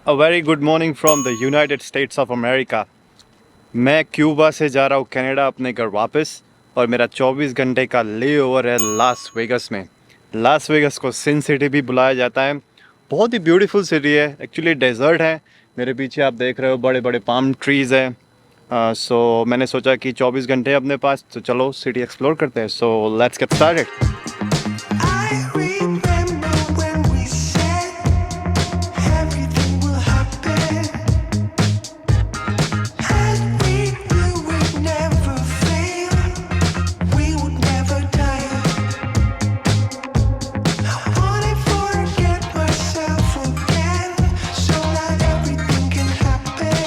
A very good morning from the United states of America. मैं Cuba से जा रहा हूँ कनाडा अपने घर वापस, और मेरा 24 घंटे का ले ओवर है लास वेगस में। लास वेगस को सिन सिटी भी बुलाया जाता है। बहुत ही ब्यूटीफुल सिटी है, एक्चुअली डेजर्ट है। मेरे पीछे आप देख रहे हो बड़े बड़े पाम ट्रीज़ है। सो मैंने सोचा कि 24 घंटे अपने पास, तो चलो सिटी एक्सप्लोर करते हैं। So let's get started. I remember when we said everything will happen, and we knew we'd never fail, we would never die. I wanna forget myself again, so that everything can happen.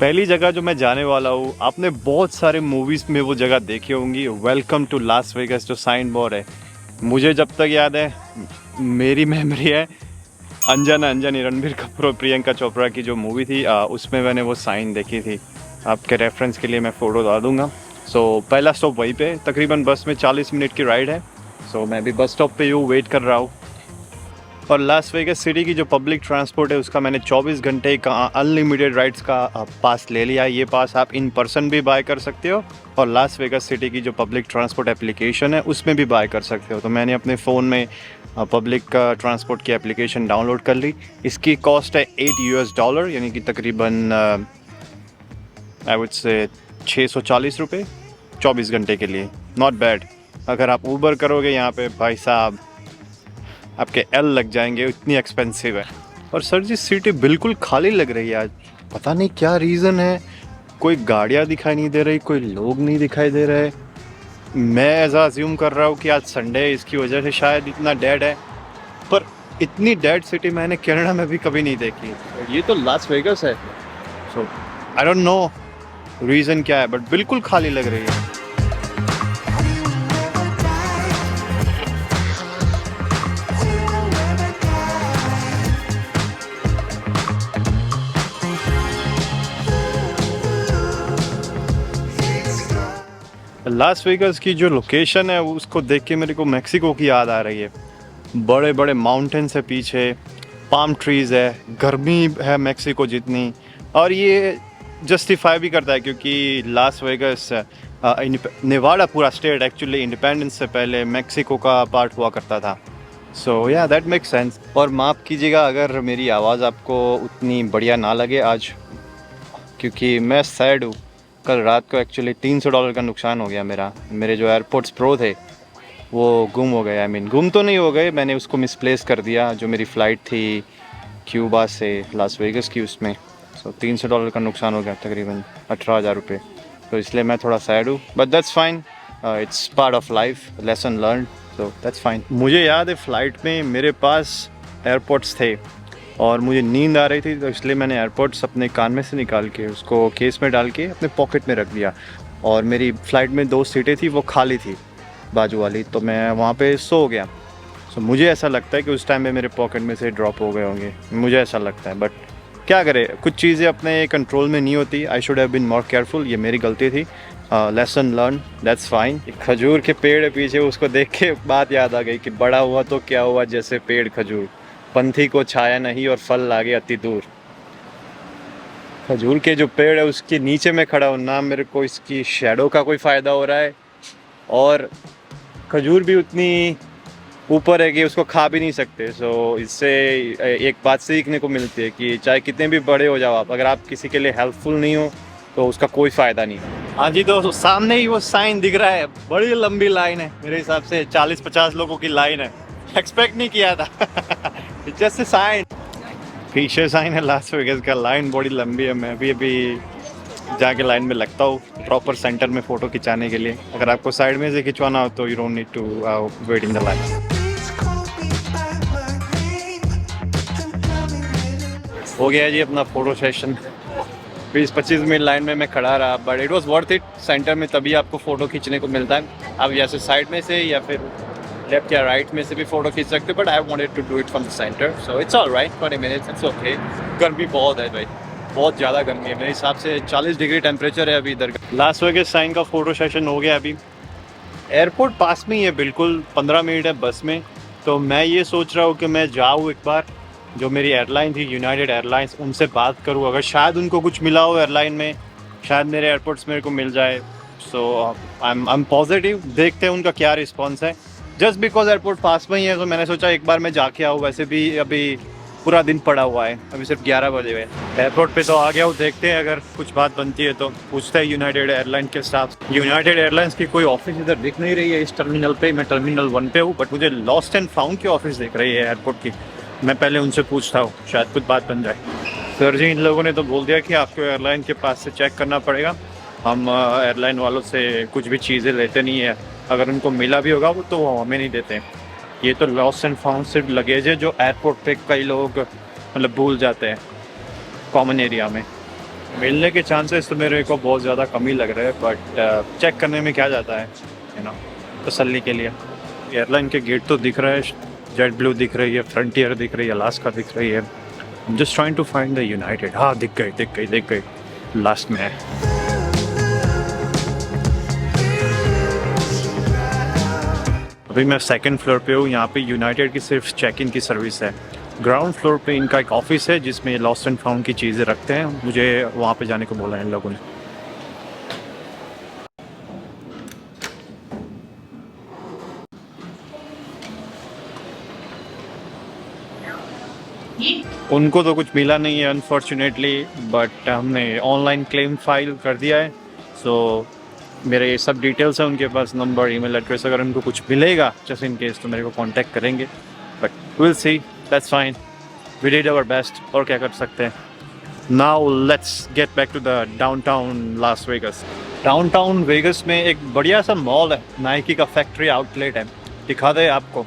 पहली जगह जो मैं जाने वाला हूँ, आपने बहुत सारे मूवीज़ में वो जगह देखी होंगी, वेलकम टू लास वेगस जो साइन बोर्ड है। मुझे जब तक याद है, मेरी मेमोरी है अनजाना अनजानी, रणबीर कपूर और प्रियंका चोपड़ा की जो मूवी थी, उसमें मैंने वो साइन देखी थी। आपके रेफरेंस के लिए मैं फ़ोटो डाल दूँगा। सो पहला स्टॉप वहीं पे, तकरीबन बस में 40 मिनट की राइड है। सो मैं भी बस स्टॉप पे हूँ, वेट कर रहा हूँ। और लास वेगस सिटी की जो पब्लिक ट्रांसपोर्ट है, उसका मैंने 24 घंटे का अनलिमिटेड राइड्स का पास ले लिया है। ये पास आप इन पर्सन भी बाय कर सकते हो, और लास वेगस सिटी की जो पब्लिक ट्रांसपोर्ट एप्लीकेशन है उसमें भी बाय कर सकते हो। तो मैंने अपने फ़ोन में पब्लिक ट्रांसपोर्ट की एप्लीकेशन डाउनलोड कर ली। इसकी कॉस्ट है $8, यानी कि तकरीबन आई वुड से 640 रुपये 24 घंटे के लिए। Not bad. अगर आप ऊबर करोगे यहाँ पे, भाई साहब आपके एल लग जाएंगे, इतनी एक्सपेंसिव है। और सर जी, सिटी बिल्कुल खाली लग रही है आज। पता नहीं क्या रीज़न है, कोई गाड़ियाँ दिखाई नहीं दे रही, कोई लोग नहीं दिखाई दे रहे। मैं ऐसा अज्यूम कर रहा हूँ कि आज संडे है, इसकी वजह से शायद इतना डेड है। पर इतनी डेड सिटी मैंने कनाडा में भी कभी नहीं देखी। ये तो लास वेगस है। So I don't no reason क्या है, बट बिल्कुल खाली लग रही है। लास वेगस की जो लोकेशन है, उसको देख के मेरे को मैक्सिको की याद आ रही है। बड़े बड़े माउंटेन्स है पीछे, पाम ट्रीज़ है, गर्मी है मैक्सिको जितनी। और ये जस्टिफाई भी करता है क्योंकि लास वेगस नेवाडा पूरा स्टेट एक्चुअली इंडिपेंडेंस से पहले मैक्सिको का पार्ट हुआ करता था। सो या दैट मेक सेंस। और माफ़ कीजिएगा अगर मेरी आवाज़ आपको उतनी बढ़िया ना लगे आज, क्योंकि मैं सैड हूँ। कल रात को एक्चुअली $300 का नुकसान हो गया मेरे जो एयरपोर्ट्स प्रो थे वो गुम हो गए। आई मीन गुम तो नहीं हो गए, मैंने उसको मिसप्लेस कर दिया। जो मेरी फ़्लाइट थी क्यूबा से लास वेगस की, उसमें सो $300 का नुकसान हो गया, तकरीबन 18,000 रुपये। तो इसलिए मैं थोड़ा सैड हूँ, but that's fine. It's part of life, lesson learn, so that's fine. मुझे याद है फ़्लाइट में मेरे पास एयरपोर्ट्स थे और मुझे नींद आ रही थी, तो इसलिए मैंने एयरपोर्ट्स अपने कान में से निकाल के उसको केस में डाल के अपने पॉकेट में रख दिया। और मेरी फ़्लाइट में 2 सीटें थी, वो खाली थी बाजू वाली, तो मैं वहाँ पे सो गया। सो मुझे ऐसा लगता है कि उस टाइम में मेरे पॉकेट में से ड्रॉप हो गए होंगे, मुझे ऐसा लगता है। बट क्या करें, कुछ चीज़ें अपने कंट्रोल में नहीं होती। I should have been more careful, ये मेरी गलती थी। Lesson learn, that's fine. खजूर के पेड़ है पीछे, उसको देख के बात याद आ गई कि बड़ा हुआ तो क्या हुआ, जैसे पेड़ खजूर, पंथी को छाया नहीं और फल लागे अति दूर। खजूर के जो पेड़ है उसके नीचे में खड़ा हूँ ना, मेरे को इसकी शैडो का कोई फ़ायदा हो रहा है, और खजूर भी उतनी ऊपर है कि उसको खा भी नहीं सकते। सो इससे एक बात सीखने को मिलती है कि चाहे कितने भी बड़े हो जाओ आप, अगर आप किसी के लिए हेल्पफुल नहीं हो तो उसका कोई फ़ायदा नहीं। हाँ जी, तो सामने ही वो साइन दिख रहा है, बड़ी लंबी लाइन है, मेरे हिसाब से 40-50 लोगों की लाइन है। एक्सपेक्ट नहीं किया था। जस्ट साइन, पीछे साइन है लास वेगस का, लाइन बड़ी लंबी है। मैं भी अभी जाके लाइन में लगता हूँ प्रॉपर सेंटर में फ़ोटो खिंचाने के लिए। अगर आपको साइड में से खिंचवाना हो तो you don't need to wait in the line. Please call me by my name and tell me when हो गया जी अपना फ़ोटो सेशन। 20-25 मिनट लाइन में मैं खड़ा रहा, but it was worth it. Centre में तभी आपको फ़ोटो खींचने को मिलता है। आप या से साइड में से या फिर लेफ्ट या राइट में से भी फ़ोटो खींच सकते हो, but I wanted to do it from the centre, so it's all right. 20 minutes, it's okay. गर्मी बहुत है भाई, बहुत ज़्यादा गर्मी है। मेरे हिसाब से 40 डिग्री टेम्परेचर है अभी इधर का। लास वेगस साइन का फ़ोटो सेशन हो गया अभी। एयरपोर्ट पास में ही है बिल्कुल, 15 मिनट है बस में, तो मैं ये सोच रहा हूँ कि मैं जाऊँ एक बार, जो मेरी एयरलाइन थी यूनाइटेड एयरलाइंस, उनसे बात करूँ, अगर शायद उनको कुछ मिला हो एयरलाइन में, शायद मेरे एयरपोर्ट्स मेरे को मिल जाए। सो आई एम पॉजिटिव, देखते हैं उनका क्या रिस्पॉन्स है। जस्ट बिकॉज एयरपोर्ट पास में ही है, तो मैंने सोचा एक बार मैं जाके आऊँ। वैसे भी अभी पूरा दिन पड़ा हुआ है, अभी सिर्फ 11 बजे हुए। एयरपोर्ट पे तो आ गया हूँ, देखते हैं अगर कुछ बात बनती है तो पूछते हैं यूनाइटेड एयरलाइन के स्टाफ। यूनाइटेड एयरलाइंस की कोई ऑफिस इधर दिख नहीं रही है इस टर्मिनल पे। मैं टर्मिनल 1 पे हूँ, बट मुझे लॉस्ट एंड फाउंड की ऑफिस दिख रही है एयरपोर्ट की। मैं पहले उनसे पूछता हूँ, शायद कुछ बात बन जाए। सर जी, इन लोगों ने तो बोल दिया कि आपको एयरलाइन के पास से चेक करना पड़ेगा। हम एयरलाइन वालों से कुछ भी चीज़ें लेते नहीं है, अगर उनको मिला भी होगा वो तो वो हमें नहीं देते। ये तो लॉस्ट एंड फाउंड सिर्फ लगेज है जो एयरपोर्ट पे कई लोग मतलब भूल जाते हैं कॉमन एरिया में। मिलने के चांसेस तो मेरे को बहुत ज़्यादा कम ही लग रहे हैं, बट चेक करने में क्या जाता है, यू नो, तसल्ली के लिए। एयरलाइन के गेट तो दिख रहा है, जेट ब्लू दिख रही है, फ्रंटियर दिख रही है, अलास्का दिख रही है। Just trying to find the United. हाँ, दिख गई लास्ट में है। अभी मैं सेकंड फ्लोर पे हूँ। यहाँ पे यूनाइटेड की सिर्फ चेक इन की सर्विस है। ग्राउंड फ्लोर पे इनका एक ऑफिस है जिसमें लॉस्ट एंड फाउंड की चीज़ें रखते हैं। मुझे वहाँ पे जाने को बोला है इन लोगों ने। उनको तो कुछ मिला नहीं है अनफॉर्चुनेटली, बट हमने ऑनलाइन क्लेम फाइल कर दिया है। सो मेरे सब डिटेल्स हैं उनके पास, नंबर, ईमेल एड्रेस। अगर उनको कुछ मिलेगा जस्ट इन केस तो मेरे को कांटेक्ट करेंगे, but will see, that's fine, we did our best. और क्या कर सकते हैं। Now let's get back to the downtown Las Vegas. Downtown Vegas में एक बढ़िया सा मॉल है, नाइकी का फैक्ट्री आउटलेट है, दिखा दे आपको।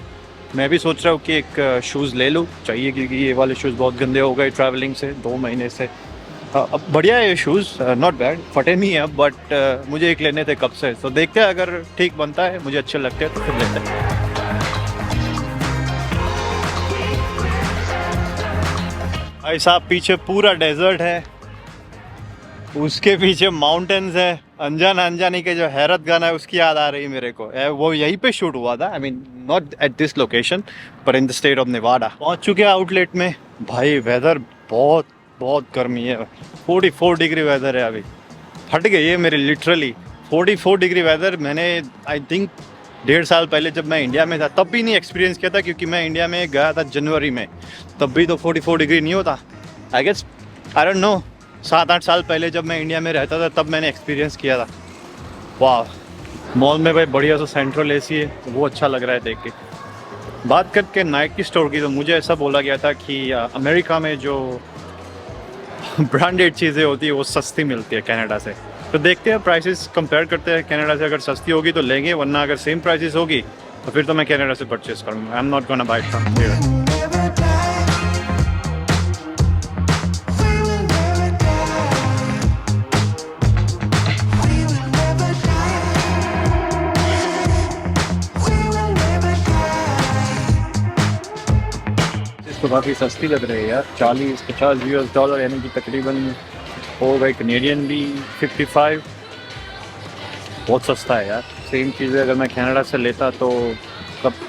मैं भी सोच रहा हूँ कि एक शूज़ ले लूँ, चाहिए, क्योंकि ये वाले शूज़ बहुत गंदे हो गए ट्रैवलिंग से 2 महीने से। अब बढ़िया है ये शूज़, नॉट बैड, फटे नहीं है, बट मुझे एक लेने थे कब से। तो देखते हैं, अगर ठीक बनता है, मुझे अच्छे लगते हैं तो फिर लेते हैं। भाई साहब, पीछे पूरा डेजर्ट है, उसके पीछे माउंटेन्स है। अनजान अनजानी के जो हैरत गाना है उसकी याद आ रही है मेरे को। वो यहीं पे शूट हुआ था, I mean not at this location पर in the state of Nevada. पहुंच चुके हैं आउटलेट में। भाई वेदर बहुत बहुत गर्मी है, 44 डिग्री वेदर है। अभी फट गई है मेरी लिटरली। 44 डिग्री वेदर मैंने आई थिंक 1.5 साल पहले जब मैं इंडिया में था तब भी नहीं एक्सपीरियंस किया था, क्योंकि मैं इंडिया में गया था जनवरी में, तब भी तो 44 डिग्री नहीं होता। I guess, I don't know, 7-8 साल पहले जब मैं इंडिया में रहता था तब मैंने एक्सपीरियंस किया था। वाह, मॉल में भाई बढ़िया सा सेंट्रल एसी है, वो अच्छा लग रहा है देख के। बात करके नाइकी स्टोर की, तो मुझे ऐसा बोला गया था कि अमेरिका में जो ब्रांडेड चीज़ें होती है वो सस्ती मिलती है कनाडा से। तो देखते हैं, प्राइसेस कंपेयर करते हैं। कनाडा से अगर सस्ती होगी तो लेंगे, वरना अगर सेम प्राइसेस होगी तो फिर तो मैं कनाडा से परचेस करूँगा। I am not gonna buy from here. never die. We will never die. We will never die. We will never die. इसको काफ़ी सस्ती लग रही है यार, 40-50 US डॉलर, यानी कि तकरीबन हो गए कैनेडियन भी 55। बहुत सस्ता है यार। सेम चीज़ें अगर मैं कनाडा से लेता तो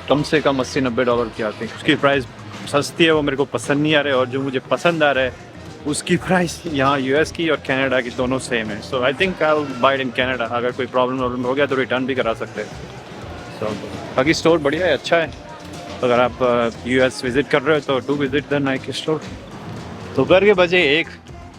कम से कम 80-90 डॉलर की आती। उसकी प्राइस सस्ती है, वो मेरे को पसंद नहीं आ रहा है, और जो मुझे पसंद आ रहा है उसकी प्राइस यहाँ US की और कनाडा की दोनों सेम है। So I think I will buy it in Canada. अगर कोई प्रॉब्लम हो गया तो रिटर्न भी करा सकते हैं। सो बाकी स्टोर बढ़िया है, अच्छा है। अगर आप US विज़िट कर रहे हो तो do visit the Nike store. दोपहर के बजे 1,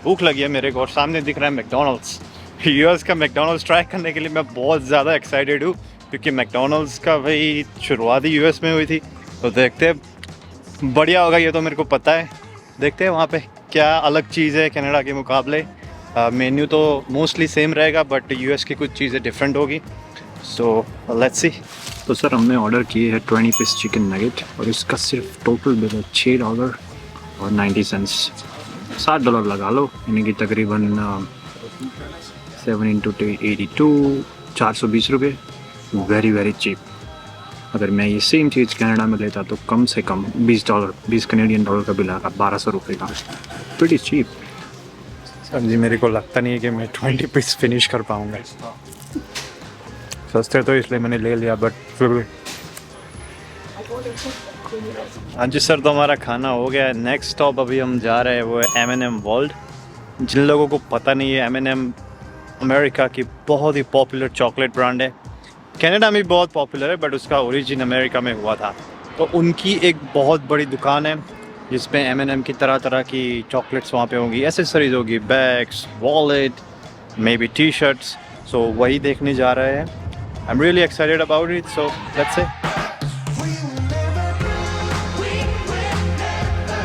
भूख लगी है मेरे को, और सामने दिख रहा है मैकडोनल्ड्स। US का मैकडोनल्ड्स ट्राई करने के लिए मैं बहुत ज़्यादा एक्साइटेड हूँ, क्योंकि मैकडोनल्ड्स का भाई शुरुआत ही US में हुई थी। तो देखते हैं, बढ़िया होगा ये तो मेरे को पता है। देखते हैं वहाँ पे क्या अलग चीज़ है कनाडा के मुकाबले। मेन्यू तो मोस्टली सेम रहेगा, बट US की कुछ चीज़ें डिफरेंट होगी। So let's see. तो सर, हमने ऑर्डर किए है 20 पीस चिकन नगेट, और इसका सिर्फ टोटल बिल है $6.90। $7 लगा लो, यानी कि तकरीबन 7 × 82 420 रुपये। Very very cheap. अगर मैं ये सेम चीज़ कनाडा में लेता तो कम से कम $20 कैनेडियन डॉलर का बिल आएगा, 1200 रुपये का। Pretty cheap. सर जी, मेरे को लगता नहीं है कि मैं 20 पीस फिनिश कर पाऊँगा। सस्ते तो इसलिए मैंने ले लिया, बट फिर भी हाँ जी सर, तो हमारा खाना हो गया है। नेक्स्ट स्टॉप अभी हम जा रहे हैं वो है M&M वर्ल्ड। जिन लोगों को पता नहीं है, M&M अमेरिका की बहुत ही पॉपुलर चॉकलेट ब्रांड है। कनाडा में भी बहुत पॉपुलर है, बट उसका ओरिजिन अमेरिका में हुआ था। तो उनकी एक बहुत बड़ी दुकान है जिसमें M&M की तरह तरह की चॉकलेट्स वहाँ पे होंगी, एसेसरीज होगी, bags, wallet, maybe T shirts. So वही देखने जा रहे हैं। I am really excited about it, so let's से